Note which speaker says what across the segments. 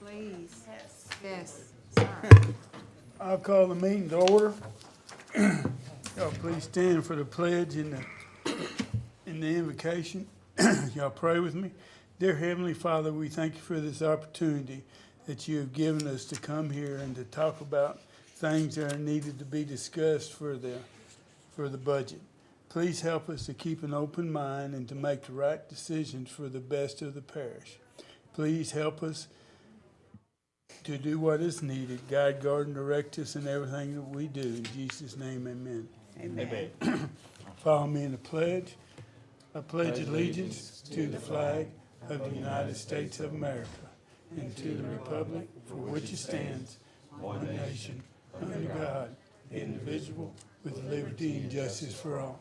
Speaker 1: Please.
Speaker 2: Yes.
Speaker 1: Yes, sir.
Speaker 3: I'll call the meeting to order. Y'all please stand for the pledge and the invocation. Y'all pray with me. Dear Heavenly Father, we thank you for this opportunity that you have given us to come here and to talk about things that are needed to be discussed for the budget. Please help us to keep an open mind and to make the right decisions for the best of the parish. Please help us to do what is needed. Guide, guard, and direct us in everything that we do. In Jesus' name, amen.
Speaker 1: Amen.
Speaker 3: Follow me in the pledge. I pledge allegiance to the flag of the United States of America and to the republic for which it stands, one nation, under God, indivisible, with liberty and justice for all.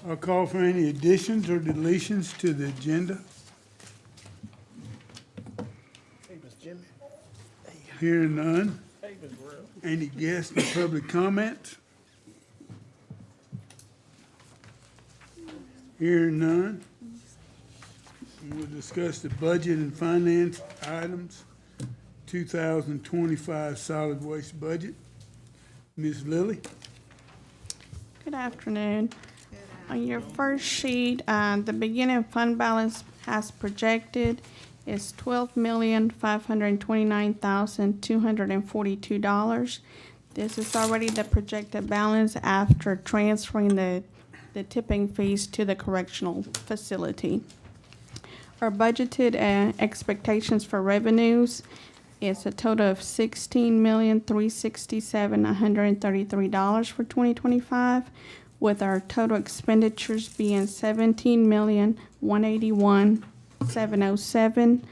Speaker 3: I'll call for any additions or deletions to the agenda.
Speaker 4: Hey, Miss Jimmy.
Speaker 3: Hearing none.
Speaker 4: Hey, Miss World.
Speaker 3: Any guests or public comments? Hearing none. We'll discuss the budget and finance items, 2025 solid waste budget. Ms. Lilly?
Speaker 2: Good afternoon. On your first sheet, the beginning fund balance as projected is $12,529,242. This is already the projected balance after transferring the tipping fees to the correctional facility. Our budgeted expectations for revenues is a total of $16,367,133 for 2025, with our total expenditures being $17,181,707,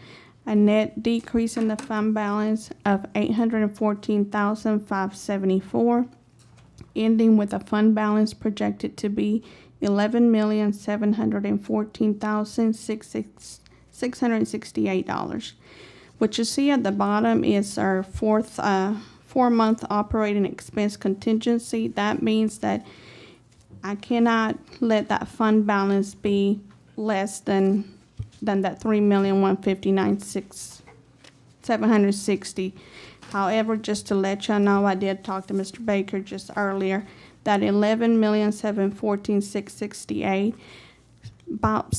Speaker 2: a net decrease in the fund balance of $814,574, ending with a fund balance projected to be $11,714,668. What you see at the bottom is our four-month operating expense contingency. That means that I cannot let that fund balance be less than that $3,159,760. However, just to let y'all know, I did talk to Mr. Baker just earlier, that $11,714,668, about,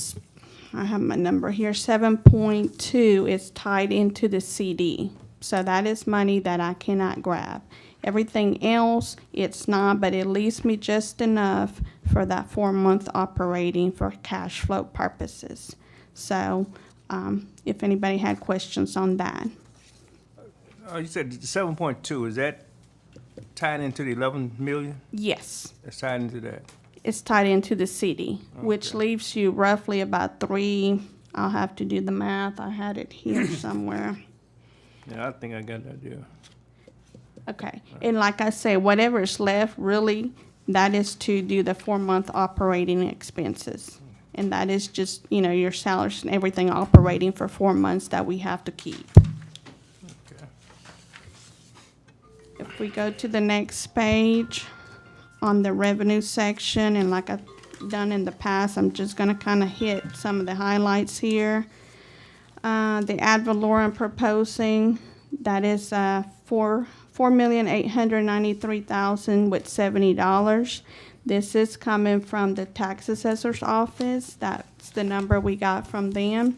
Speaker 2: I have my number here, 7.2 is tied into the CD. So that is money that I cannot grab. Everything else, it's not, but it leaves me just enough for that 4-month operating for cash flow purposes. So if anybody had questions on that.
Speaker 5: You said 7.2, is that tied into the 11 million?
Speaker 2: Yes,
Speaker 5: That's tied into that?
Speaker 2: it's tied into the CD, which
Speaker 5: Okay.
Speaker 2: leaves you roughly about I'll have to do the math. I had it here somewhere.
Speaker 5: Yeah, I think I got that, yeah.
Speaker 2: Okay, and like I say, whatever is left, really, that is to do the 4-month operating expenses. And that is just, your salaries and everything operating for 4 months that we have to keep.
Speaker 5: Okay.
Speaker 2: If we go to the next page on the revenue section, and like I've done in the past, I'm just gonna kind of hit some of the highlights here. The ad valorem proposing, that is $4,893,000 with $70. This is coming from the tax assessor's office. That's the number we got from them.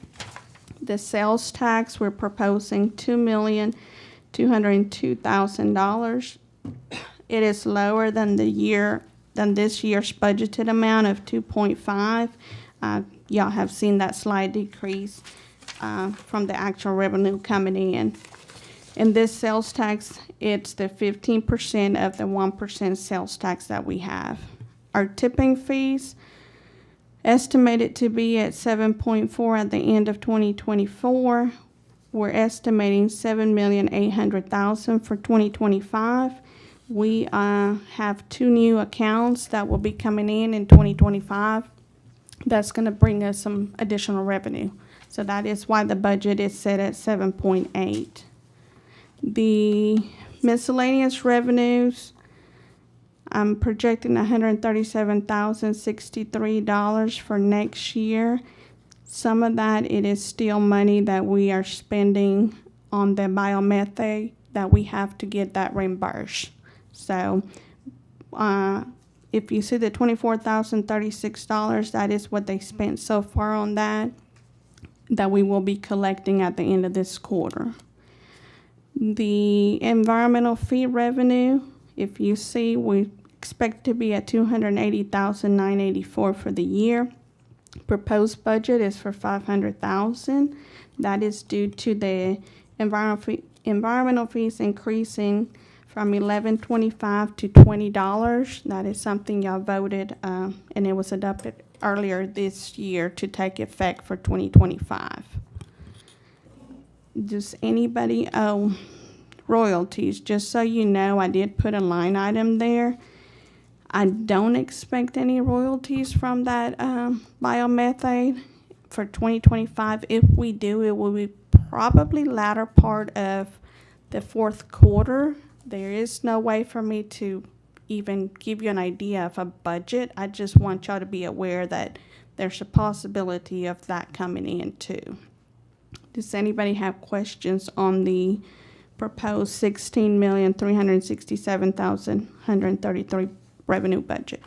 Speaker 2: The sales tax, we're proposing $2,202,000. It is lower than this year's budgeted amount of 2.5. Y'all have seen that slight decrease from the actual revenue coming in. In this sales tax, it's the 15% of the 1% sales tax that we have. Our tipping fees estimated to be at 7.4 at the end of 2024. We're estimating $7,800,000 for 2025. We have 2 new accounts that will be coming in 2025. That's going to bring us some additional revenue. So that is why the budget is set at 7.8. The miscellaneous revenues, I'm projecting $137,063 for next year. Some of that, it is still money that we are spending on the biomethane that we have to get that reimbursed. So, if you see the $24,036, that is what they spent so far on that we will be collecting at the end of this quarter. The environmental fee revenue, if you see, we expect to be at $280,984 for the year. Proposed budget is for $500,000. That is due to the environmental fees increasing from $11.25 to $20. That is something y'all voted, and it was adopted earlier this year to take effect for 2025. Does anybody owe royalties? Just so you know, I did put a line item there. I don't expect any royalties from that biomethane for 2025. If we do, it will be probably latter part of the fourth quarter. There is no way for me to even give you an idea of a budget. I just want y'all to be aware that there's a possibility of that coming in too. Does anybody have questions on the proposed $16,367,133 revenue budget?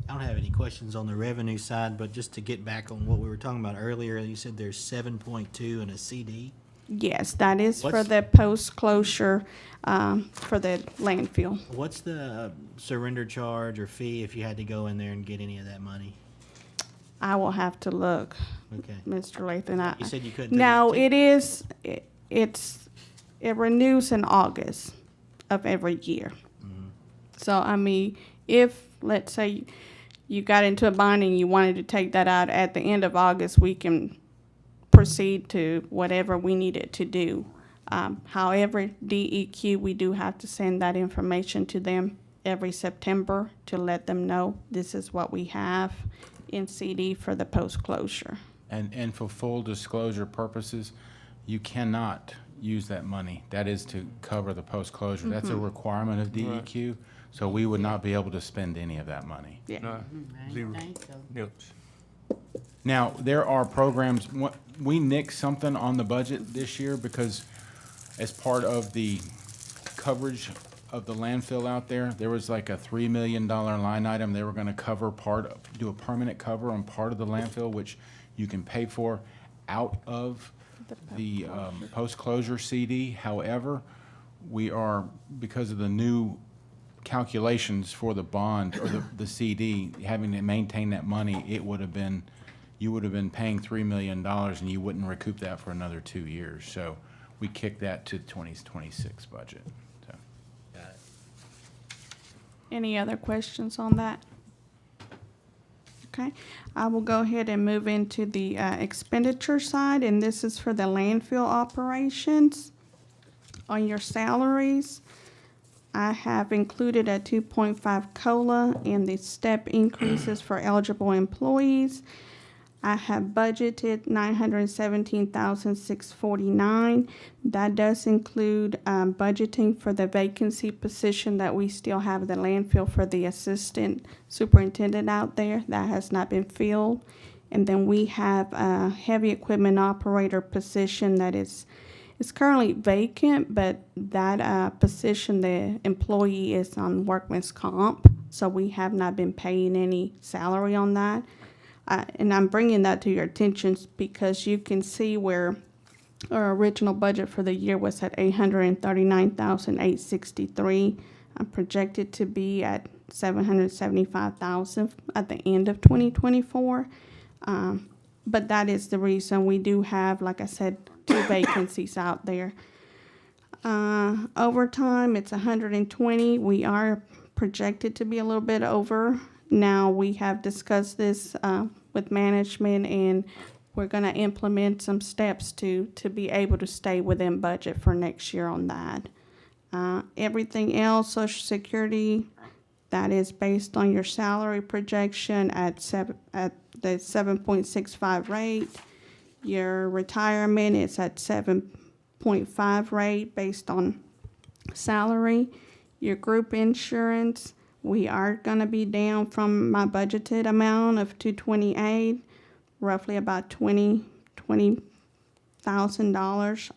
Speaker 4: I don't have any questions on the revenue side, but just to get back on what we were talking about earlier, you said there's 7.2 in a CD.
Speaker 2: Yes, that is for
Speaker 4: What's-
Speaker 2: the post-closure, for the landfill.
Speaker 4: What's the surrender charge or fee if you had to go in there and get any of that money?
Speaker 2: I will have to look,
Speaker 4: Okay.
Speaker 2: Mr. Lathan.
Speaker 4: You said you couldn't.
Speaker 2: No, it renews in August of every year. So, I mean, if, let's say, you got into a bond and you wanted to take that out at the end of August, we can proceed to whatever we needed to do. However, DEQ, we do have to send that information to them every September to let them know this is what we have in CD for the post-closure.
Speaker 6: And for full disclosure purposes, you cannot use that money. That is to cover the post-closure. That's a requirement of DEQ, so we would not be able to spend any of that money.
Speaker 2: Yeah.
Speaker 5: No, zero. Nilch.
Speaker 6: Now, there are programs, we nixed something on the budget this year because as part of the coverage of the landfill out there, there was like a $3 million line item. They were gonna do a permanent cover on part of the landfill, which you can pay for out of the post-closure CD. However, we are, because of the new calculations for the bond or the CD, having to maintain that money, you would have been paying $3 million and you wouldn't recoup that for another 2 years. So we kicked that to 2026 budget. So.
Speaker 4: Got it.
Speaker 2: Any other questions on that? Okay, I will go ahead and move into the expenditure side, and this is for the landfill operations. On your salaries, I have included a 2.5 COLA and the step increases for eligible employees. I have budgeted $917,649. That does include budgeting for the vacancy position that we still have at the landfill for the assistant superintendent out there. That has not been filled. And then we have a heavy equipment operator position that is currently vacant, but that position, the employee is on workman's comp, so we have not been paying any salary on that. And I'm bringing that to your attention because you can see where our original budget for the year was at $839,863. I'm projected to be at $775,000 at the end of 2024. But that is the reason we do have, like I said, 2 vacancies out there. Overtime, it's 120. We are projected to be a little bit over. Now, we have discussed this with management, and we're going to implement some steps to be able to stay within budget for next year on that. Everything else, Social Security, that is based on your salary projection at the 7.65 rate. Your retirement is at 12.5 rate based on salary. Your group insurance, we are gonna be down from my budgeted amount of 228, roughly about $20,000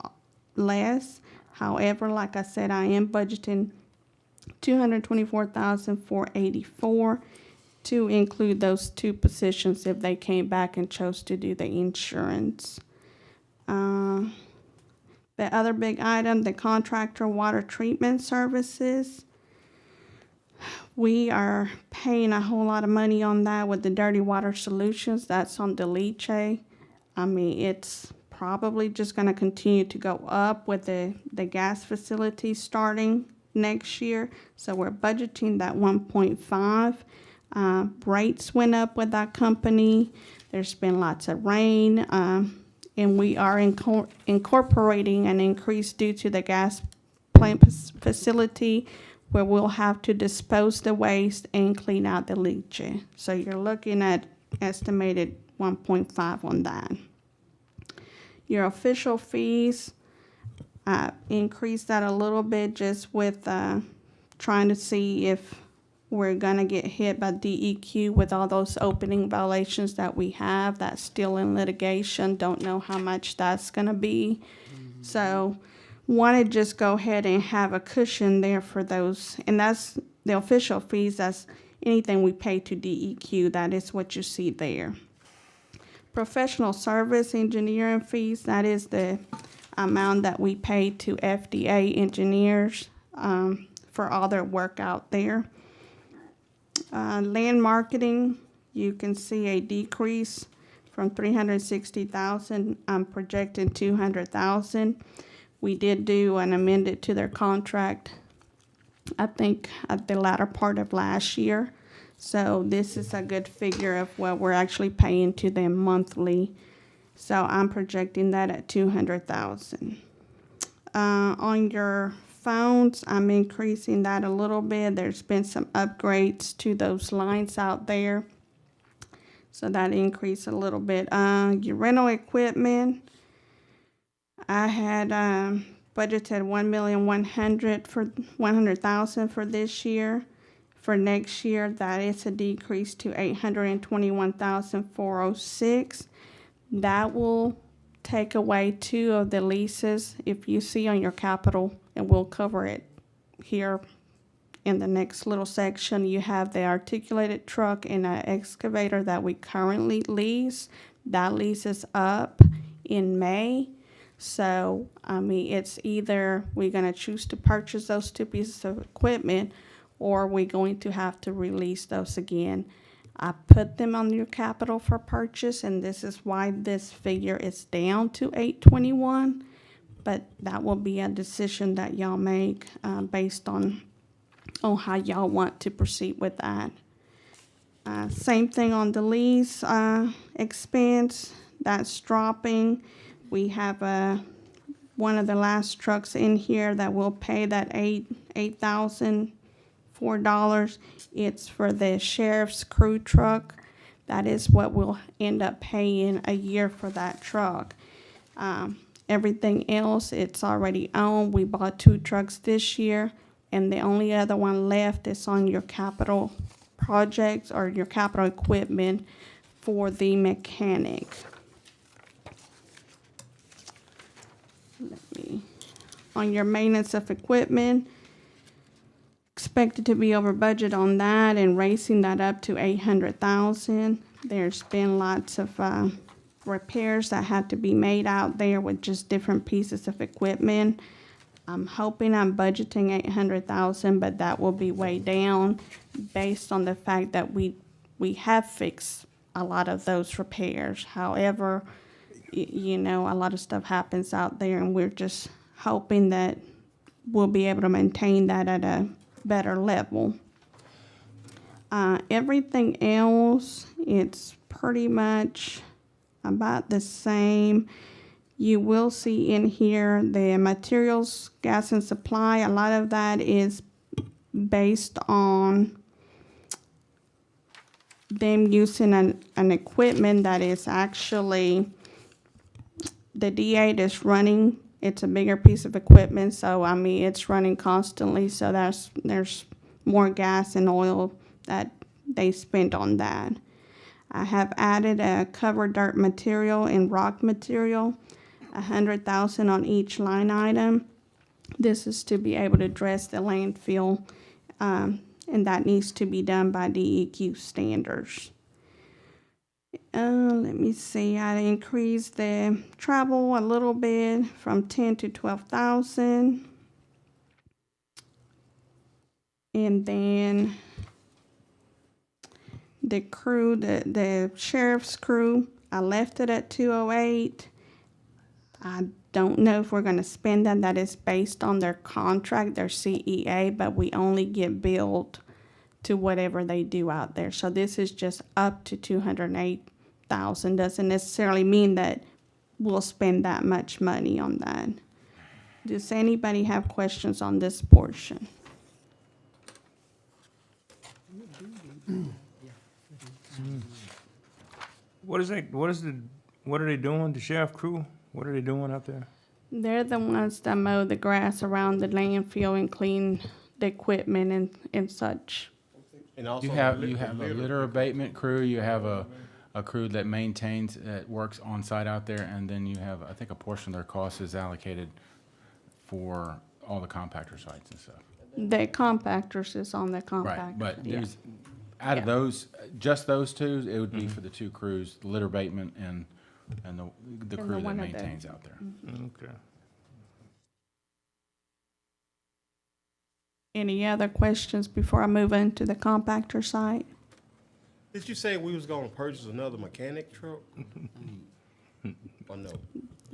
Speaker 2: less. However, like I said, I am budgeting $224,484 to include those two positions if they came back and chose to do the insurance. The other big item, the contractor water treatment services. We are paying a whole lot of money on that with the Dirty Water Solutions. That's on Deliche. I mean, it's probably just going to continue to go up with the gas facility starting next year. So we're budgeting that 1.5. Rates went up with that company. There's been lots of rain. And we are incorporating an increase due to the gas plant facility where we'll have to dispose the waste and clean out the leachate. So you're looking at estimated 1.5 on that. Your official fees, increased that a little bit just with trying to see if we're gonna get hit by DEQ with all those opening violations that we have. That's still in litigation. Don't know how much that's gonna be. So want to just go ahead and have a cushion there for those. And that's the official fees. That's anything we pay to DEQ. That is what you see there. Professional service engineering fees, that is the amount that we pay to FDA engineers for all their work out there. Land marketing, you can see a decrease from 360,000. I'm projecting 200,000. We did do an amended to their contract, I think, at the latter part of last year. So this is a good figure of what we're actually paying to them monthly. So I'm projecting that at 200,000. On your phones, I'm increasing that a little bit. There's been some upgrades to those lines out there. So that increased a little bit. Your rental equipment, I had budgeted $1,100,000 for this year. For next year, that is a decrease to $821,406. That will take away 2 of the leases. If you see on your capital, and we'll cover it here in the next little section, you have the articulated truck and an excavator that we currently lease. That lease is up in May. So, I mean, it's either we're going to choose to purchase those 2 pieces of equipment or we're going to have to release those again. I put them on your capital for purchase, and this is why this figure is down to 821. But that will be a decision that y'all make based on how y'all want to proceed with that. Same thing on the lease expense. That's dropping. We have one of the last trucks in here that will pay that $8,004. It's for the sheriff's crew truck. That is what we'll end up paying a year for that truck. Everything else, it's already owned. We bought 2 trucks this year, and the only other one left is on your capital projects or your capital equipment for the mechanic. On your maintenance of equipment, expected to be over budget on that and raising that up to 800,000. There's been lots of repairs that had to be made out there with just different pieces of equipment. I'm hoping I'm budgeting 800,000, but that will be way down based on the fact that we have fixed a lot of those repairs. However, you know, a lot of stuff happens out there, and we're just hoping that we'll be able to maintain that at a better level. Everything else, it's pretty much about the same. You will see in here the materials, gas, and supply. A lot of that is based on them using an equipment that is actually, the D8 is running it's a bigger piece of equipment, so I mean, it's running constantly, so there's more gas and oil that they spent on that. I have added a cover dirt material and rock material, 100,000 on each line item. This is to be able to address the landfill, and that needs to be done by DEQ standards. Let me see, I increased the travel a little bit from 10 to 12,000. And then the crew, the sheriff's crew, I left it at 208. I don't know if we're gonna spend that. That is based on their contract, their CEA, but we only get billed to whatever they do out there. So this is just up to 208,000. Doesn't necessarily mean that we'll spend that much money on that. Does anybody have questions on this portion?
Speaker 5: What are they doing, the sheriff crew? What are they doing out there?
Speaker 2: They're the ones that mow the grass around the landfill and clean the equipment and such.
Speaker 1: And also
Speaker 6: You have a litter abatement crew, you have a crew that maintains, that works on site out there, and then you have, I think a portion of their cost is allocated for all the compactor sites and stuff.
Speaker 2: The compactors is on the
Speaker 6: Right,
Speaker 2: compactor.
Speaker 6: but
Speaker 2: yeah.
Speaker 6: there's, out of
Speaker 2: Yeah.
Speaker 6: those, just those two, it would be for the two crews, the litter abatement and the
Speaker 2: the
Speaker 6: crew that
Speaker 2: one of the-
Speaker 6: maintains out there.
Speaker 5: Okay.
Speaker 2: Any other questions before I move into the compactor site?
Speaker 1: Did you say we was gonna purchase another mechanic truck? Or no?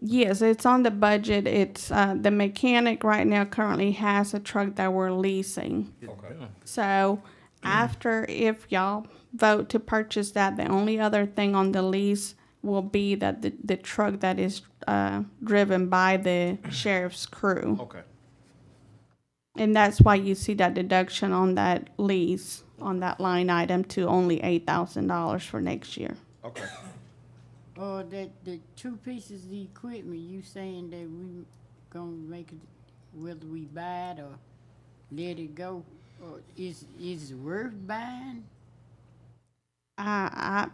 Speaker 2: Yes, it's on the budget. It's, the mechanic right now currently has a truck that we're leasing.
Speaker 1: Okay.
Speaker 2: So after, if y'all vote to purchase that, the only other thing on the lease will be that the truck that is, driven by the sheriff's crew.
Speaker 1: Okay.
Speaker 2: And that's why you see that deduction on that lease, on that line item to only $8,000 for next year.
Speaker 1: Okay.
Speaker 7: The two pieces of the equipment, you saying that we gonna make it, whether we buy it or let it go, or is it worth buying?
Speaker 2: I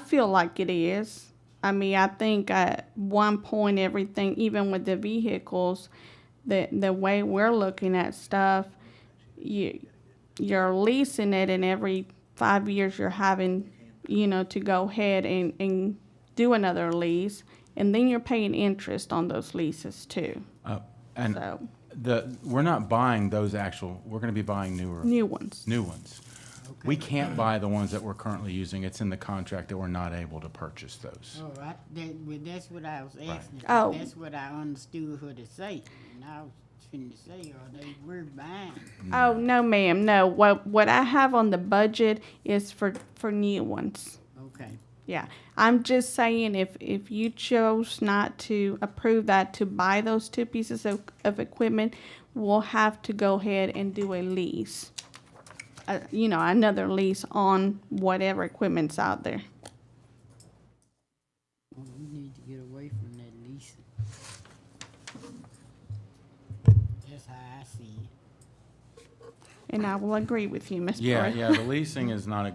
Speaker 2: feel like it is. I mean, I think at one point everything, even with the vehicles, the way we're looking at stuff, you're leasing it, and every 5 years you're having, to go ahead and do another lease, and then you're paying interest on those leases too.
Speaker 6: And
Speaker 2: So,
Speaker 6: we're not buying those we're gonna be buying
Speaker 2: new ones.
Speaker 6: new ones. We can't buy the ones that we're currently using. It's in the contract that we're not able to purchase those.
Speaker 7: Oh, that's what I was asking.
Speaker 2: Oh.
Speaker 7: That's what I understood her to say, and I was finna say, are they worth buying?
Speaker 2: Oh, no, ma'am, no. What I have on the budget is for new ones.
Speaker 7: Okay.
Speaker 2: Yeah, I'm just saying if you chose not to approve that, to buy those two pieces of equipment, we'll have to go ahead and do a lease. Another lease on whatever equipment's out there.
Speaker 7: Well, we need to get away from that leasing. That's how I see it.
Speaker 2: And I will agree with you, Ms.
Speaker 6: Yeah,
Speaker 2: Pruitt.
Speaker 6: yeah, the leasing is not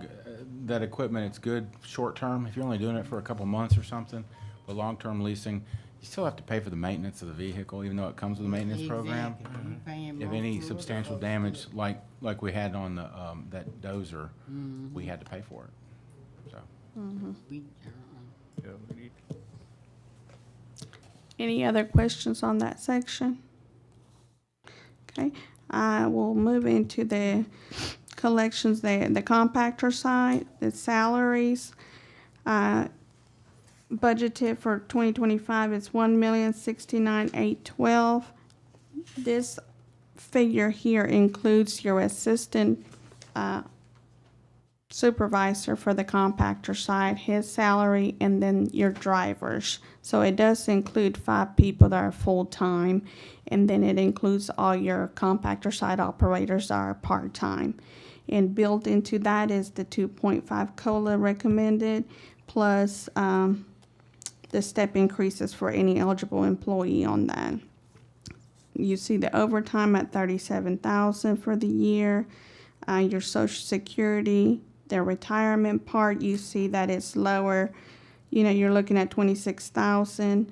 Speaker 6: that equipment, it's good short term, if you're only doing it for a couple months or something. But long-term leasing, you still have to pay for the maintenance of the vehicle, even though it comes with a maintenance program.
Speaker 7: Exactly. We paying
Speaker 6: If
Speaker 7: more
Speaker 6: any
Speaker 7: for it.
Speaker 6: substantial damage, like we had on the, that dozer, we had to pay for it, so.
Speaker 7: We,
Speaker 5: Yeah, we need.
Speaker 2: Any other questions on that section? Okay, I will move into the collections, the compactor side, the salaries. Budgeted for 2025 is $1,069,812. This figure here includes your assistant supervisor for the compactor side, his salary, and then your drivers. So it does include 5 people that are full-time, and then it includes all your compactor side operators that are part-time. And built into that is the 2.5 COLA recommended, plus the step increases for any eligible employee on that. You see the overtime at 37,000 for the year. Your Social Security, the retirement part, you see that it's lower. You know, you're looking at 26,000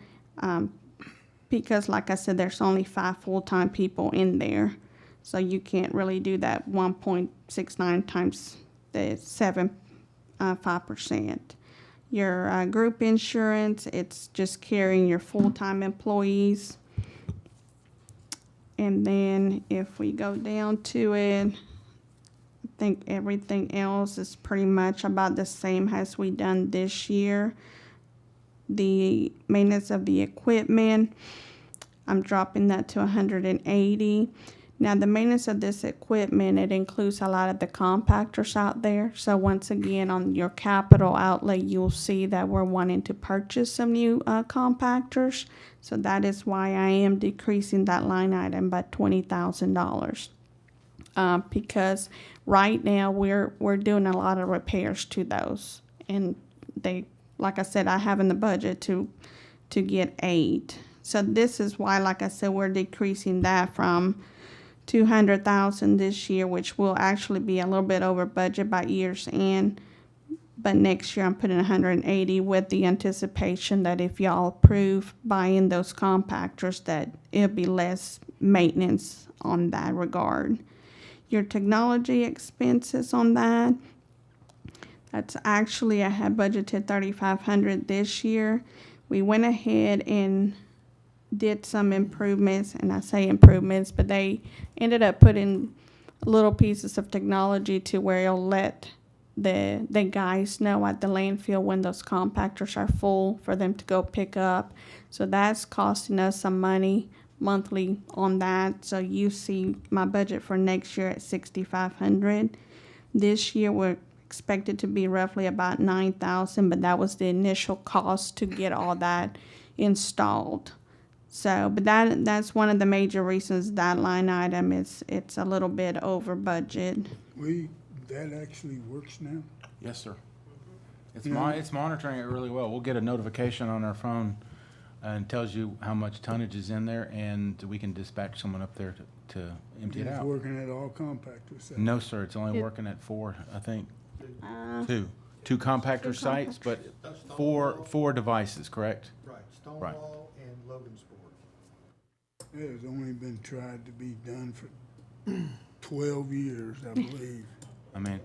Speaker 2: because, like I said, there's only 5 full-time people in there, so you can't really do that 1.69 times the 5%. Your group insurance, it's just carrying your full-time employees. And then if we go down to it, I think everything else is pretty much about the same as we done this year. The maintenance of the equipment, I'm dropping that to 180. Now the maintenance of this equipment, it includes a lot of the compactors out there. So once again, on your capital outlay, you'll see that we're wanting to purchase some new compactors. So that is why I am decreasing that line item by $20,000. Because right now we're doing a lot of repairs to those, and they, like I said, I have in the budget to get 8. So this is why, like I said, we're decreasing that from 200,000 this year, which will actually be a little bit over budget by year's end. But next year I'm putting 180 with the anticipation that if y'all approve buying those compactors, that it'll be less maintenance on that regard. Your technology expenses on that, that's actually, I had budgeted 3,500 this year. We went ahead and did some improvements, and I say improvements, but they ended up putting little pieces of technology to where it'll let the guys know at the landfill when those compactors are full for them to go pick up. So that's costing us some money monthly on that. So you see my budget for next year at 6,500. This year we're expected to be roughly about 9,000, but that was the initial cost to get all that installed. So, but that's one of the major reasons that line item is, it's a little bit over budget.
Speaker 3: That actually works now?
Speaker 6: Yes, sir. It's
Speaker 3: Yeah.
Speaker 6: it's monitoring it really well. We'll get a notification on our phone and tells you how much tonnage is in there, and we can dispatch someone up there to empty it
Speaker 3: It's
Speaker 6: out.
Speaker 3: working at all compactors? so-
Speaker 6: No, sir, it's only
Speaker 2: It-
Speaker 6: working at 4, I think.
Speaker 2: Uh,
Speaker 6: Two compactor sites, but four devices, correct?
Speaker 8: Right,
Speaker 6: Right.
Speaker 8: Stonewall and Logansport.
Speaker 3: It has only been tried to be done for 12 years, I believe.
Speaker 6: I mean,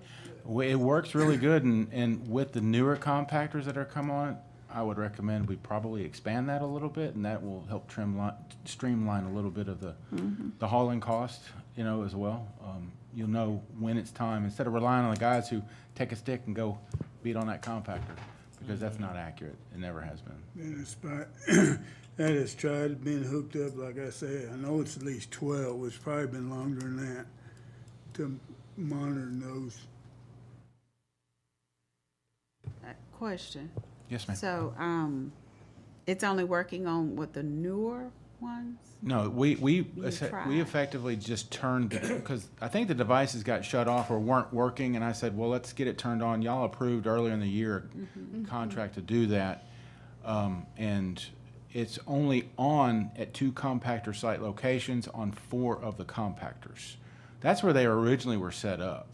Speaker 6: it works really good, and with the newer compactors that are come on, I would recommend we probably expand that a little bit, and that will help streamline a little bit of the hauling cost, you know, as well. You'll know when it's time, instead of relying on the guys who take a stick and go beat on that compactor, because that's not accurate. It never has been.
Speaker 3: And it's that has tried, been hooked up, like I said, I know it's at least 12, it's probably been longer than that, to monitor those.
Speaker 9: Question.
Speaker 6: Yes, ma'am.
Speaker 9: So, it's only working on what, the newer ones?
Speaker 6: No, we
Speaker 9: tried.
Speaker 6: effectively just turned, because I think the devices got shut off or weren't working, and I said, well, let's get it turned on. Y'all approved earlier in the year a contract to do that. And it's only on at 2 compactor site locations on 4 of the compactors. That's where they originally were set up.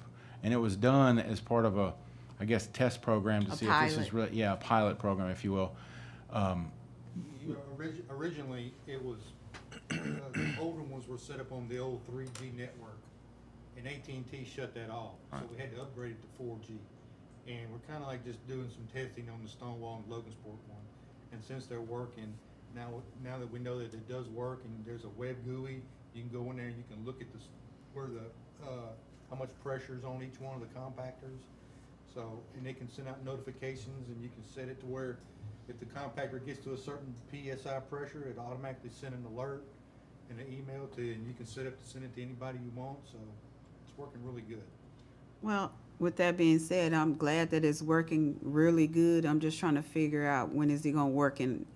Speaker 6: And it was done as part of a, I guess, test program to
Speaker 9: A
Speaker 6: see if this is
Speaker 9: pilot.
Speaker 6: really, a pilot program, if you will.
Speaker 8: Originally, it was, the older ones were set up on the old 3G network, and AT&T shut that off. So we had to upgrade it to 4G. And we're kinda like just doing some testing on the Stonewall and Logansport one. And since they're working, now that we know that it does work and there's a web GUI, you can go in there and you can look at where how much pressure is on each one of the compactors. So, and they can send out notifications, and you can set it to where if the compactor gets to a certain PSI pressure, it automatically send an alert and an email to you, and you can set up to send it to anybody you want, so it's working really good.
Speaker 9: Well, with that being said, I'm glad that it's working really good. I'm just trying to figure out when is it gonna work in,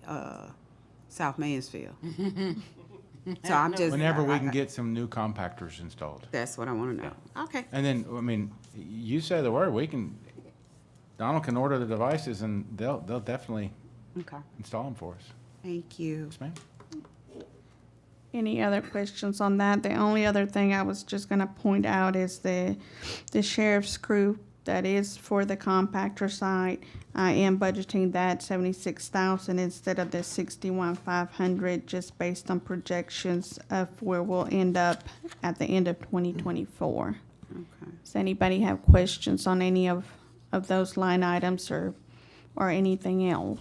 Speaker 9: South Mansfield. So I'm just.
Speaker 6: Whenever we can get some new compactors installed.
Speaker 9: That's what I wanna know. Okay.
Speaker 6: And then, I mean, you say the word, Donald can order the devices, and they'll definitely
Speaker 9: Okay,
Speaker 6: install them for us.
Speaker 9: thank you.
Speaker 6: Yes, ma'am.
Speaker 2: Any other questions on that? The only other thing I was just gonna point out is the sheriff's crew that is for the compactor site. I am budgeting that 76,000 instead of the 61,500, just based on projections of where we'll end up at the end of 2024.
Speaker 9: Okay.
Speaker 2: Does anybody have questions on any of those line items or anything else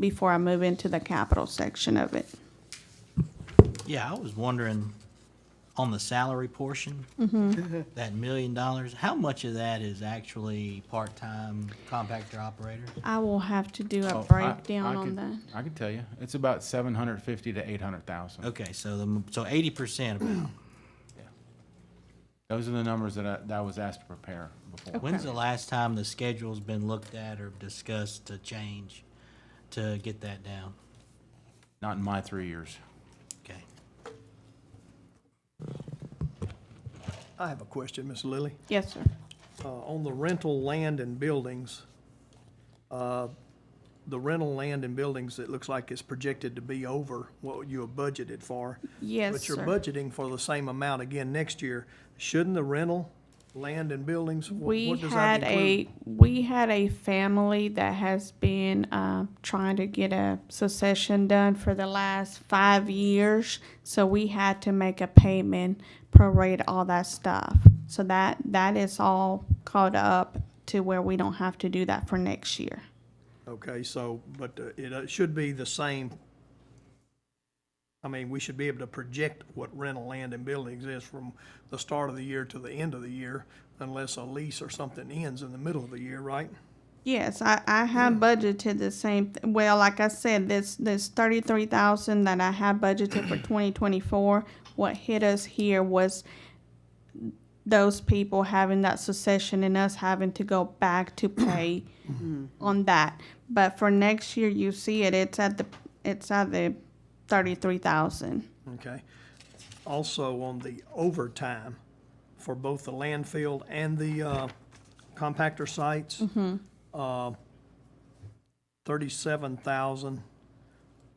Speaker 2: before I move into the capital section of it?
Speaker 4: Yeah, I was wondering, on the salary portion, that $1 million, how much of that is actually part-time compactor operator?
Speaker 2: I will have to do a
Speaker 6: Oh,
Speaker 2: breakdown on
Speaker 6: could-
Speaker 2: that.
Speaker 6: I can tell you, it's about 750 to 800,000.
Speaker 4: Okay, so 80% about.
Speaker 6: Those are the numbers that I was asked to prepare before.
Speaker 4: When's the last time the schedule's been looked at or discussed to change to get that down?
Speaker 6: Not in my 3 years.
Speaker 4: Okay.
Speaker 10: I have a question, Ms. Lilly.
Speaker 2: Yes, sir.
Speaker 10: On the rental land and buildings, the rental land and buildings, it looks like it's projected to be over what you have budgeted for.
Speaker 2: Yes,
Speaker 10: But you're
Speaker 2: sir.
Speaker 10: budgeting for the same amount again next year. Shouldn't the rental land and buildings,
Speaker 2: We
Speaker 10: what does that
Speaker 2: had
Speaker 10: include?
Speaker 2: we had a family that has been trying to get a succession done for the last 5 years, so we had to make a payment, prorate all that stuff. So that is all caught up to where we don't have to do that for next year.
Speaker 10: Okay, so, but it should be the same. I mean, we should be able to project what rental land and buildings is from the start of the year to the end of the year, unless a lease or something ends in the middle of the year, right?
Speaker 2: Yes, I have budgeted the same, well, like I said, this 33,000 that I have budgeted for 2024, what hit us here was those people having that succession and us having to go back to pay on that. But for next year, you see it's at the 33,000.
Speaker 10: Okay. Also, on the overtime for both the landfill and the compactor sites, 37,000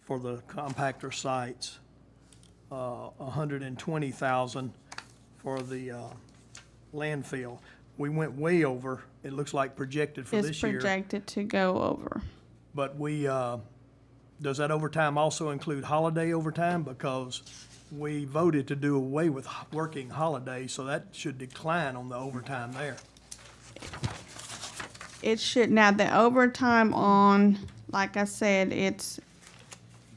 Speaker 10: for the compactor sites, 120,000 for the landfill. We went way over, it looks like projected for
Speaker 2: It's
Speaker 10: this year.
Speaker 2: projected to go over.
Speaker 10: But we, does that overtime also include holiday overtime? Because we voted to do away with working holidays, so that should decline on the overtime there.
Speaker 2: It should, now the overtime on, like I said, it's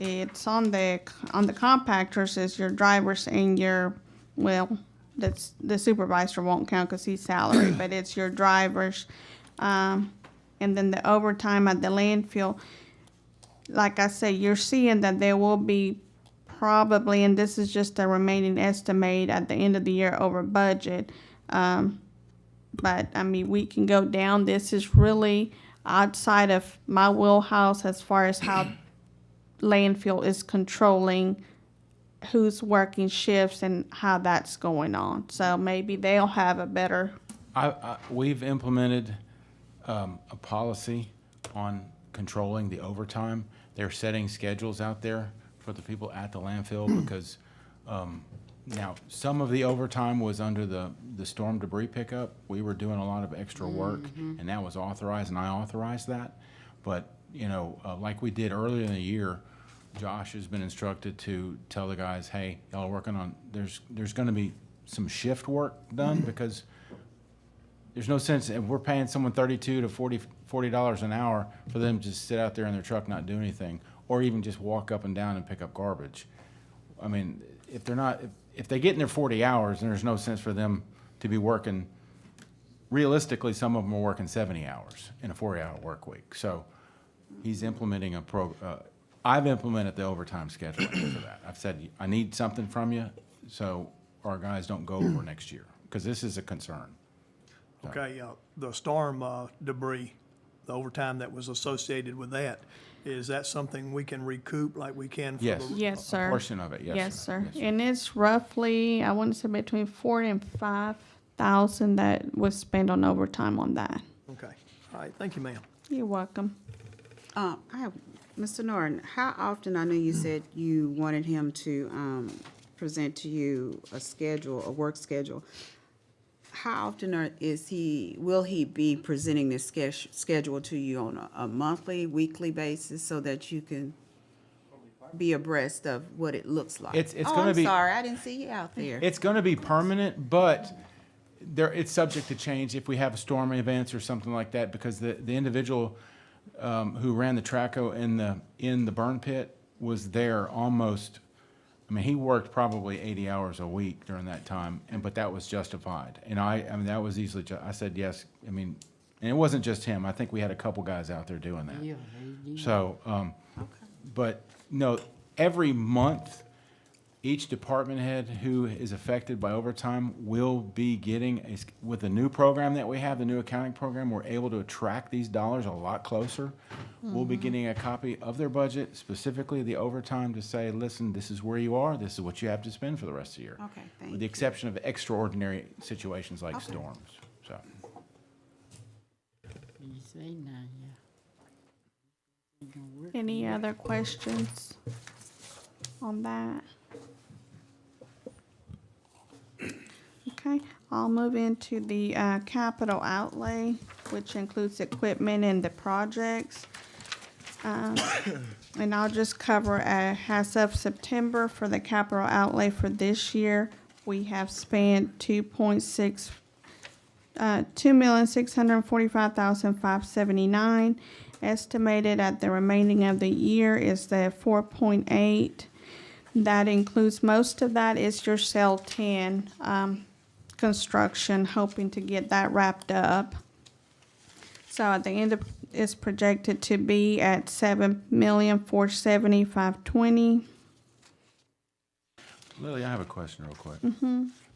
Speaker 2: on the compactors is your drivers and your, well, that's, the supervisor won't count because he's salary, but it's your drivers. And then the overtime at the landfill, like I said, you're seeing that there will be probably, and this is just a remaining estimate at the end of the year over budget. But I mean, we can go down. This is really outside of my wheelhouse as far as how landfill is controlling who's working shifts and how that's going on. So maybe they'll have a better,
Speaker 6: We've implemented a policy on controlling the overtime. They're setting schedules out there for the people at the landfill because now some of the overtime was under the storm debris pickup. We were doing a lot of extra work, and that was authorized, and I authorized that. But you know, like we did earlier in the year, Josh has been instructed to tell the guys, hey, y'all are working on, there's going to be some shift work done because there's no sense if we're paying someone $32 to $40 an hour for them to just sit out there in their truck not do anything, or even just walk up and down and pick up garbage. I mean, if they're not, if they get in their 40 hours, then there's no sense for them to be working. Realistically, some of them are working 70 hours in a 40-hour work week. So he's implementing I've implemented the overtime scheduling for that. I've said, I need something from you so our guys don't go over next year, because this is a concern.
Speaker 10: Okay, the storm debris, the overtime that was associated with that, is that something we can recoup like we can for
Speaker 6: Yes.
Speaker 10: the?
Speaker 2: yes,
Speaker 6: A
Speaker 2: sir.
Speaker 6: portion of it, yes,
Speaker 2: Yes,
Speaker 6: sir.
Speaker 2: sir.
Speaker 6: Yes, sir.
Speaker 2: And it's roughly, I want to say between 4,000 and 5,000 that was spent on overtime on that.
Speaker 10: Okay, all right, thank you, ma'am.
Speaker 2: You're welcome.
Speaker 9: I have, Mr. Norton, how often, I know you said you wanted him to, present to you a work schedule. How often will he be presenting this schedule to you on a monthly, weekly basis so that you can be abreast of what it looks like?
Speaker 6: It's
Speaker 9: Oh,
Speaker 6: gonna
Speaker 9: I'm
Speaker 6: be-
Speaker 9: sorry, I didn't see you out there.
Speaker 6: It's gonna be permanent, but it's subject to change if we have storm events or something like that, because the individual who ran the traco in the burn pit was there almost, I mean, he worked probably 80 hours a week during that time, but that was justified. And I mean, that was easily, I said yes, I mean, and it wasn't just him, I think we had a couple guys out there doing that.
Speaker 7: Yeah, they did.
Speaker 6: So, but no, every month, each department head who is affected by overtime will be getting, with the new program that we have, the new accounting program, we're able to track these dollars a lot closer. We'll be getting a copy of their budget, specifically the overtime, to say, listen, this is where you are, this is what you have to spend for the rest of the year.
Speaker 9: Okay, thank
Speaker 6: With the
Speaker 9: you.
Speaker 6: exception of extraordinary situations like
Speaker 9: Okay.
Speaker 6: storms, so.
Speaker 7: You say now, yeah. They gonna work.
Speaker 2: Any other questions on that? Okay, I'll move into the capital outlay, which includes equipment and the projects. And I'll just cover, as of September, for the capital outlay for this year, we have spent $2,645,579. Estimated at the remaining of the year is the 4.8. That includes, most of that is your cell 10 construction, hoping to get that wrapped up. So at the end of, it's projected to be at $7,470,520.
Speaker 6: Lily, I have a question real quick.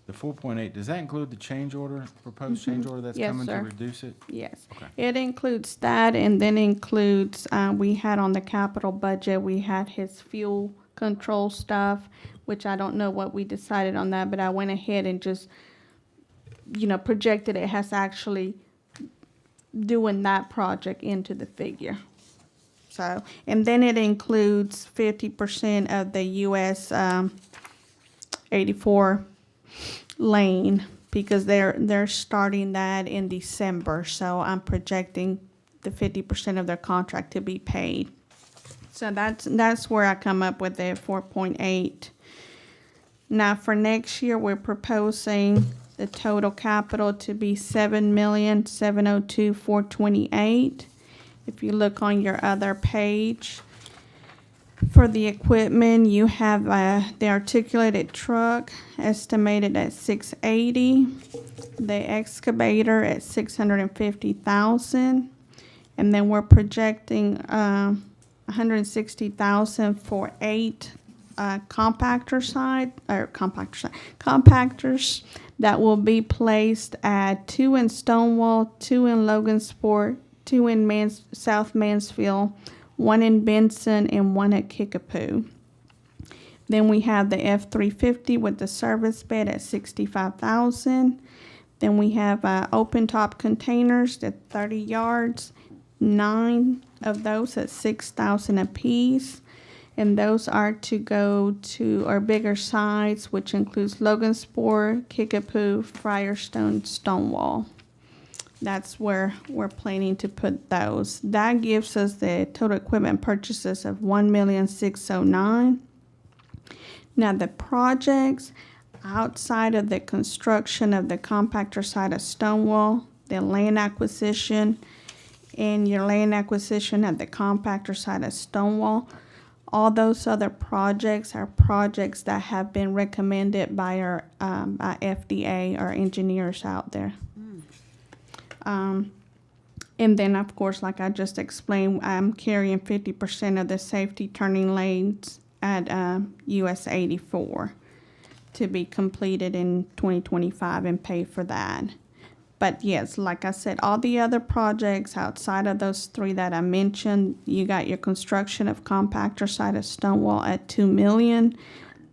Speaker 6: The 4.8, does that include the change order, proposed change order that's
Speaker 2: Yes,
Speaker 6: coming to
Speaker 2: sir.
Speaker 6: reduce it?
Speaker 2: Yes,
Speaker 6: Okay.
Speaker 2: it includes that, and then includes, we had on the capital budget, we had his fuel control stuff, which I don't know what we decided on that, but I went ahead and just, projected it has actually doing that project into the figure. So, and then it includes 50% of the US 84 lane, because they're starting that in December, so I'm projecting the 50% of their contract to be paid. So that's where I come up with the 4.8. Now for next year, we're proposing the total capital to be $7,702,428. If you look on your other page, for the equipment, you have the articulated truck estimated at $680, the excavator at $650,000, and then we're projecting $160,000 for 8 compactors that will be placed at 2 in Stonewall, 2 in Logansport, 2 in South Mansfield, 1 in Benson, and 1 at Kickapoo. Then we have the F-350 with the service bed at $65,000. Then we have open top containers at 30 yards, 9 of those at $6,000 apiece. And those are to go to our bigger sites, which includes Logansport, Kickapoo, Firestone, Stonewall. That's where we're planning to put those. That gives us the total equipment purchases of $1,609,000. Now the projects outside of the construction of the compactor side of Stonewall, the land acquisition, and your land acquisition at the compactor side of Stonewall, all those other projects are projects that have been recommended by our by FDA, our engineers out there. And then, of course, like I just explained, I'm carrying 50% of the safety turning lanes at US 84 to be completed in 2025 and pay for that. But yes, like I said, all the other projects outside of those 3 that I mentioned, you got your construction of compactor site of Stonewall at $2 million,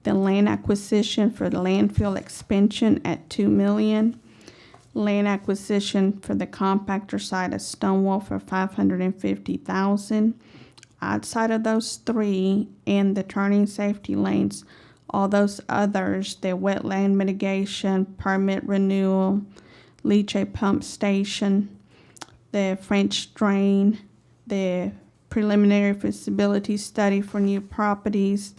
Speaker 2: the land acquisition for the landfill expansion at $2 million, land acquisition for the compactor site of Stonewall for $550,000, outside of those three and the turning safety lanes, all those others, the wetland mitigation, permit renewal, leachate pump station, the French drain, the preliminary feasibility study for new properties,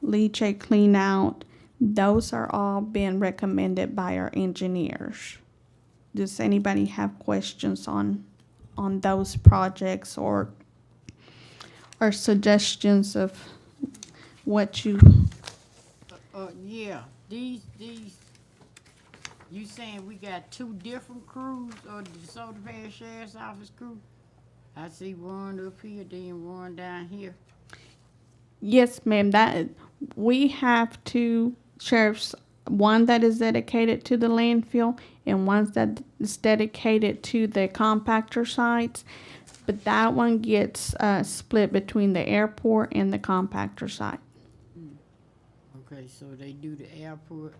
Speaker 2: leachate clean out, those are all being recommended by our engineers. Does anybody have questions on those projects or suggestions of what you?
Speaker 7: Yeah, these, you saying we got two different crews, or the DeSoto Parish Sheriff's Office crew? I see one up here, then one down here.
Speaker 2: Yes, ma'am. That we have two sheriffs, one that is dedicated to the landfill and one that is dedicated to the compactor sites. But that one gets split between the airport and the compactor site.
Speaker 7: Okay, so they do the airport.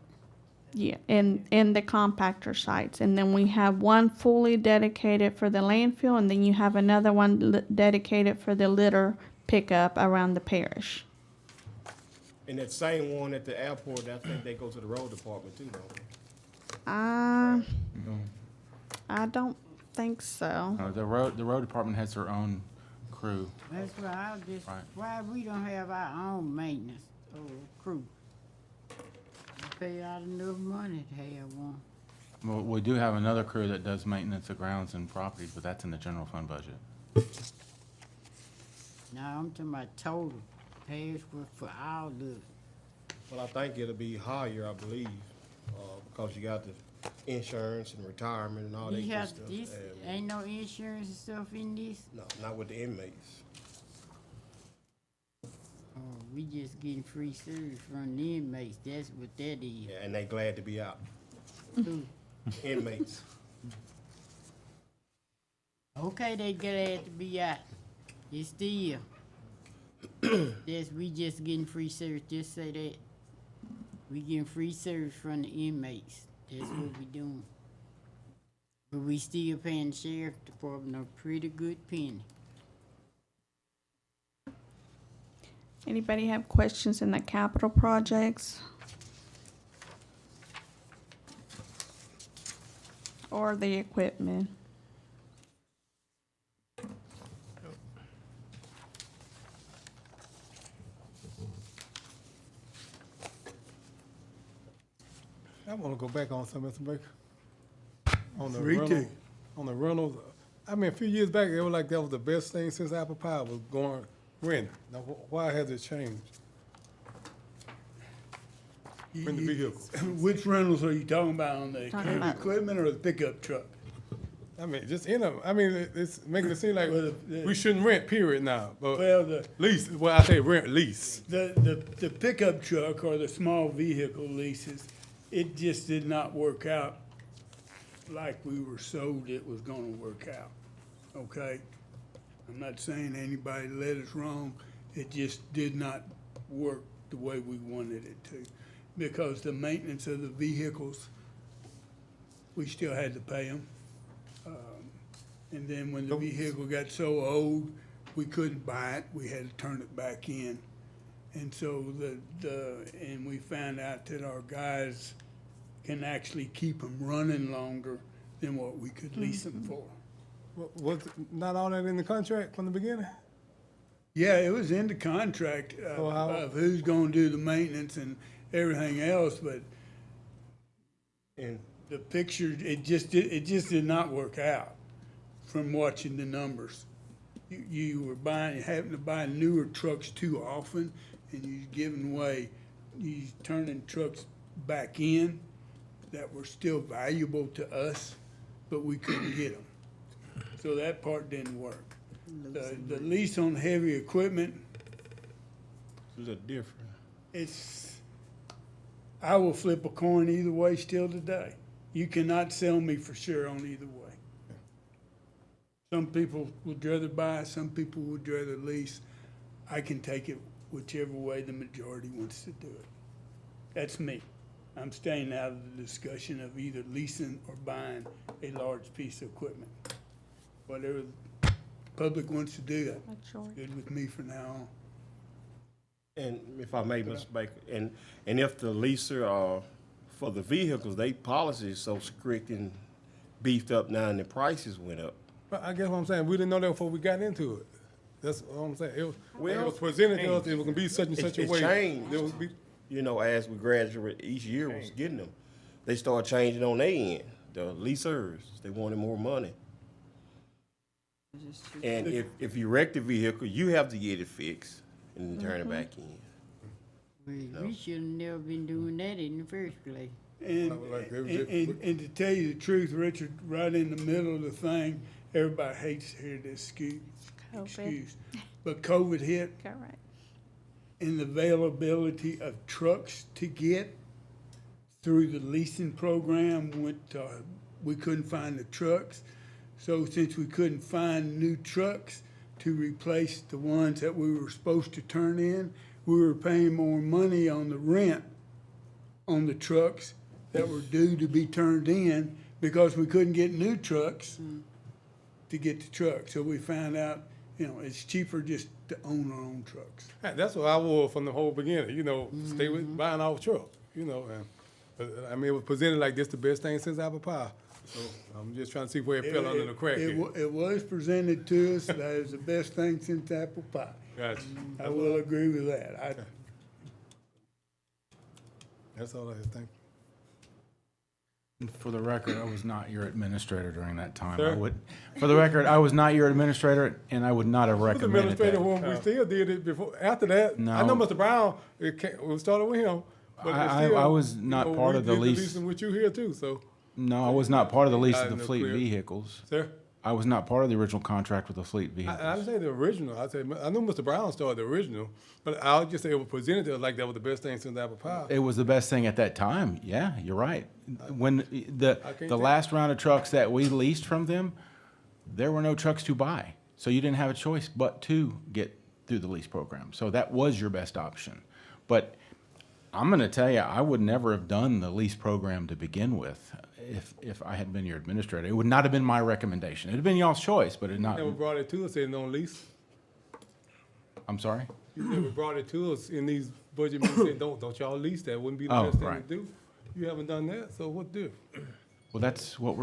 Speaker 2: Yeah, and the compactor sites. And then we have one fully dedicated for the landfill, and then you have another one dedicated for the litter pickup around the parish.
Speaker 1: And that same one at the airport, I think they go to the road department too, don't they?
Speaker 2: I don't think so.
Speaker 6: The road department has their own crew.
Speaker 7: That's why I was just,
Speaker 6: Right.
Speaker 7: why we don't have our own maintenance crew? We pay out enough money to have one.
Speaker 6: Well, we do have another crew that does maintenance of grounds and properties, but that's in the general fund budget.
Speaker 7: Now, I'm talking about total parish for all of it.
Speaker 1: Well, I think it'll be higher, I believe, because you got the insurance and retirement and all that
Speaker 7: You
Speaker 1: good
Speaker 7: have
Speaker 1: stuff.
Speaker 7: this,
Speaker 1: And,
Speaker 7: ain't no insurance and stuff in this?
Speaker 1: no, not with the inmates.
Speaker 7: Oh, we just getting free service from the inmates, that's what that is.
Speaker 1: Yeah, and they glad to be out.
Speaker 7: Who?
Speaker 1: Inmates.
Speaker 7: Okay, they glad to be out. It's still. We just getting free service, just say that. We getting free service from the inmates, that's what we doing. But we still paying the sheriff department a pretty good penny.
Speaker 2: Anybody have questions in the capital projects? Or the equipment?
Speaker 11: I want to go back on something, Mr. Baker. On the
Speaker 3: Me too.
Speaker 11: rental, on the rentals. I mean, a few years back, it was like that was the best thing since apple pie was going rent. Now, why has it changed? Rent the vehicles.
Speaker 3: Which rentals are you talking about, on the
Speaker 2: Talking
Speaker 3: heavy
Speaker 2: about-
Speaker 3: equipment or the pickup truck?
Speaker 11: I mean, just in them. I mean, it's making it seem like
Speaker 3: Well,
Speaker 11: we shouldn't rent, period, now. But
Speaker 3: Well,
Speaker 11: lease, well, I say rent, lease.
Speaker 3: the pickup truck or the small vehicle leases, it just did not work out like we were sold it was gonna work out, okay? I'm not saying anybody led us wrong, it just did not work the way we wanted it to. Because the maintenance of the vehicles, we still had to pay them. And then when the vehicle got so old, we couldn't buy it, we had to turn it back in. And so and we found out that our guys can actually keep them running longer than what we could lease them for.
Speaker 11: Was not all that in the contract from the beginning?
Speaker 3: Yeah, it was in the contract
Speaker 11: So how-
Speaker 3: of who's gonna do the maintenance and everything else, but
Speaker 1: And
Speaker 3: the picture, it just did not work out from watching the numbers. You were having to buy newer trucks too often, and you giving away, you turning trucks back in that were still valuable to us, but we couldn't get them. So that part didn't work. The lease on heavy equipment,
Speaker 1: it's a little different.
Speaker 3: I will flip a coin either way still today. You cannot sell me for sure on either way. Some people would rather buy, some people would rather lease. I can take it whichever way the majority wants to do it. That's me. I'm staying out of the discussion of either leasing or buying a large piece of equipment. Whatever public wants to do that,
Speaker 2: That's short.
Speaker 3: good with me for now on.
Speaker 1: And if I may, Mr. Baker, and if the leaser, for the vehicles, they policy is so strict and beefed up now and the prices went up.
Speaker 11: But I guess what I'm saying, we didn't know that before we got into it. That's all I'm saying. It
Speaker 1: Well,
Speaker 11: was presented to us, it was gonna be such and such a
Speaker 1: It's
Speaker 11: way.
Speaker 1: changed.
Speaker 11: There would be,
Speaker 1: You know, as we graduate, each year was getting them. They started changing on their end, the leasers, they wanted more money. And if you wreck the vehicle, you have to get it fixed and turn it back in.
Speaker 7: We should have never been doing that in the first place.
Speaker 3: And,
Speaker 11: Like, they were just-
Speaker 3: and to tell you the truth, Richard, right in the middle of the thing, everybody hates to hear this
Speaker 2: COVID.
Speaker 3: excuse. But COVID hit,
Speaker 2: Correct.
Speaker 3: and the availability of trucks to get through the leasing program we couldn't find the trucks. So since we couldn't find new trucks to replace the ones that we were supposed to turn in, we were paying more money on the rent on the trucks that were due to be turned in because we couldn't get new trucks to get the trucks. So we found out, it's cheaper just to own our own trucks.
Speaker 11: Hey, that's what I was from the whole beginning, stay with buying our truck, and, I mean, it was presented like this the best thing since apple pie. So I'm just trying to see where it fell under the crack.
Speaker 3: It was presented to us that it was the best thing since apple pie.
Speaker 11: Gotcha.
Speaker 3: I will agree with that.
Speaker 11: That's all I think.
Speaker 6: For the record, I was not your administrator during that time.
Speaker 11: Sir?
Speaker 6: For the record, I was not your administrator, and I would not have
Speaker 11: Was
Speaker 6: recommended
Speaker 11: administrator
Speaker 6: that.
Speaker 11: when we still did it before, after that.
Speaker 6: No.
Speaker 11: I know Mr. Brown, we started with him. But
Speaker 6: I was not part of the
Speaker 11: we did
Speaker 6: lease.
Speaker 11: leasing with you here too, so.
Speaker 6: No, I was not part of the lease of the
Speaker 11: No
Speaker 6: fleet
Speaker 11: clear.
Speaker 6: vehicles.
Speaker 11: Sir?
Speaker 6: I was not part of the original contract with the fleet
Speaker 11: I
Speaker 6: vehicles.
Speaker 11: didn't say the original. I know Mr. Brown started the original, but I'll just say it was presented to us like that was the best thing since apple pie.
Speaker 6: It was the best thing at that time. Yeah, you're right. When the
Speaker 11: can't
Speaker 6: last round of trucks that we leased from them, there were no trucks to buy. So you didn't have a choice but to get through the lease program. So that was your best option. But I'm going to tell you, I would never have done the lease program to begin with if I had been your administrator. It would not have been my recommendation. It would have been y'all's choice, but it not.
Speaker 11: Never brought it to us, said no lease.
Speaker 6: I'm sorry?
Speaker 11: You never brought it to us in these budget meetings, said, don't y'all lease that, wouldn't be the
Speaker 6: Oh,
Speaker 11: best thing to
Speaker 6: right.
Speaker 11: do. You haven't done that, so what do?
Speaker 6: Well, that's what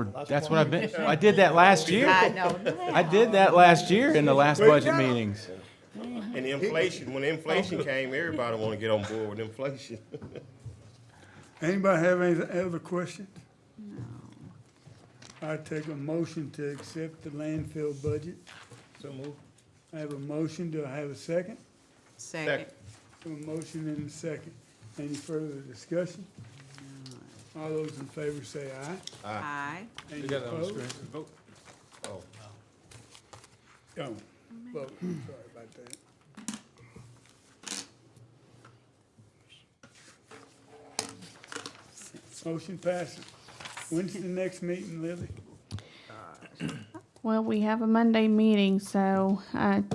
Speaker 6: I've been, I did that last year.
Speaker 9: I know.
Speaker 6: I did that last year in the last budget meetings.
Speaker 1: And inflation, when inflation came, everybody want to get on board with inflation.
Speaker 3: Anybody have any other questions? I take a motion to accept the landfill budget.
Speaker 1: So move.
Speaker 3: I have a motion. Do I have a second?
Speaker 9: Second.
Speaker 3: A motion and a second. Any further discussion? All those in favor say aye.
Speaker 9: Aye.
Speaker 3: Any
Speaker 11: You got it on the
Speaker 3: opposed?
Speaker 11: screen. Vote.
Speaker 1: Oh,
Speaker 3: Don't vote. Sorry about that. Motion passes. When's the next meeting, Lily?
Speaker 2: Well, we have a Monday meeting, so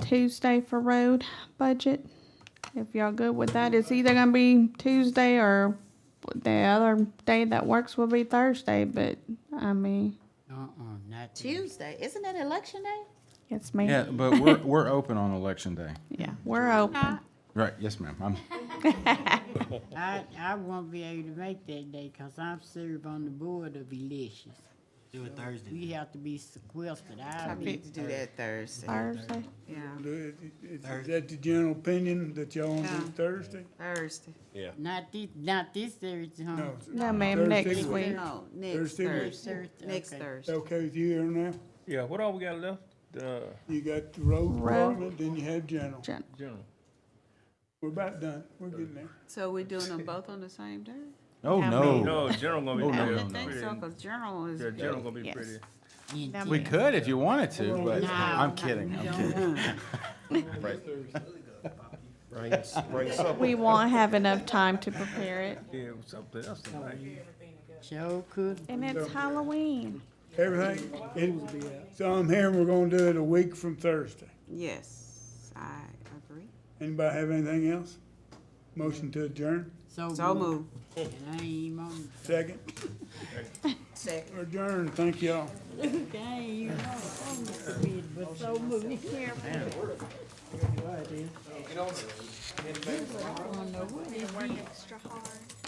Speaker 2: Tuesday for road budget. If y'all good with that, it's either gonna be Tuesday or the other day that works will be Thursday, but I mean,
Speaker 7: Not
Speaker 9: Tuesday, isn't it election day?
Speaker 2: yes, ma'am.
Speaker 6: Yeah, but we're open on election day.
Speaker 2: Yeah, we're open.
Speaker 6: Right, yes, ma'am.
Speaker 7: I won't be able to make that day because I'm served on the board of elections.
Speaker 4: Do it Thursday.
Speaker 7: We have to be sequestered.
Speaker 9: I
Speaker 7: I'll be
Speaker 9: need to do that Thursday.
Speaker 2: Thursday.
Speaker 9: Yeah,
Speaker 3: Is that the general opinion that y'all want to do
Speaker 9: Yeah.
Speaker 3: Thursday?
Speaker 9: Thursday.
Speaker 1: yeah.
Speaker 7: not this Thursday, huh?
Speaker 3: No.
Speaker 2: No, ma'am,
Speaker 3: Thursday
Speaker 2: next
Speaker 3: week.
Speaker 2: week.
Speaker 9: No, next
Speaker 3: Thursday week.
Speaker 9: Thursday.
Speaker 7: Thursday,
Speaker 9: Next
Speaker 7: okay.
Speaker 9: Thursday.
Speaker 3: Okay with you here now?
Speaker 5: Yeah, what all we got left?
Speaker 3: You got the road
Speaker 2: Road.
Speaker 3: department, then you have general.
Speaker 2: Jen-
Speaker 5: General.
Speaker 3: We're about done. We're getting there.
Speaker 9: So we're doing them both on the same day?
Speaker 6: Oh,
Speaker 2: How
Speaker 6: no.
Speaker 5: No, general gonna be
Speaker 6: Oh, no,
Speaker 9: I
Speaker 5: pretty.
Speaker 6: no,
Speaker 9: didn't think
Speaker 5: pretty-
Speaker 9: so, because general is.
Speaker 5: Yeah, general gonna be
Speaker 2: Yes.
Speaker 5: pretty.
Speaker 7: Yeah.
Speaker 6: We could if you wanted to, but
Speaker 7: No,
Speaker 6: I'm kidding. I'm kidding.
Speaker 1: Bring something.
Speaker 2: We won't have enough time to prepare it.
Speaker 5: Yeah, it was something else tonight.
Speaker 7: Sure could.
Speaker 2: And it's Halloween.
Speaker 3: Everything? So I'm hearing we're gonna do it a week from Thursday.
Speaker 9: Yes, I agree.
Speaker 3: Anybody have anything else? Motion to adjourn?
Speaker 9: So move.
Speaker 7: And I ain't even on.
Speaker 3: Second?
Speaker 9: Second.
Speaker 3: Adjourned, thank y'all.
Speaker 7: Okay, you know, I'm a bit, but so moved. I don't know what is it.
Speaker 12: Extra hard.